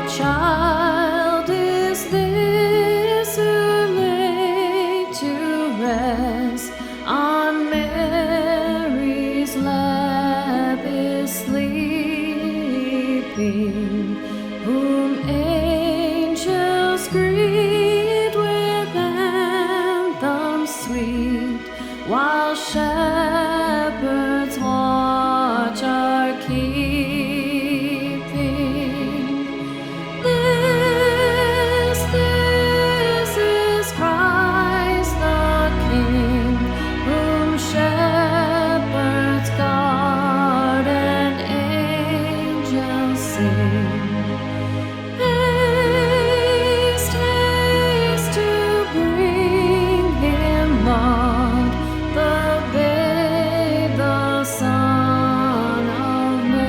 child is this who lay to rest on Mary's lap is sleeping, whom angels greet with anthems sweet, while shepherds watch are keeping. This is Christ the King, whom shepherds guard and angels sing. Haste, haste to bring him Lord, the babe, the Son of Mary.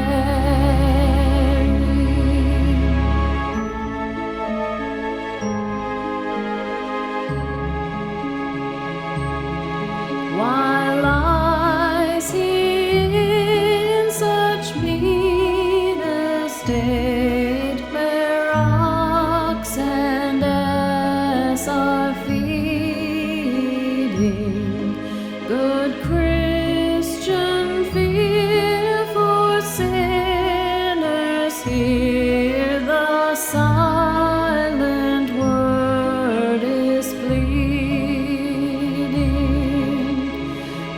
Why lies he in such mean estate, where ox and ass are feeding? Good Christian, fear for sinners, hear the silent word is pleading.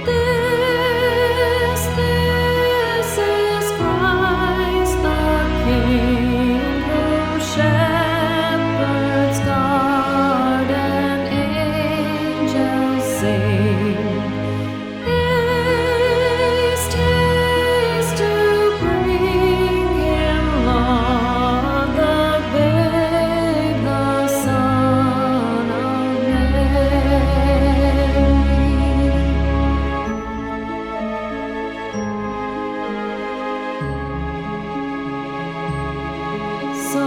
This is Christ the King, whom shepherds guard and angels sing. Haste, haste to bring him Lord, the babe, the Son of Mary. So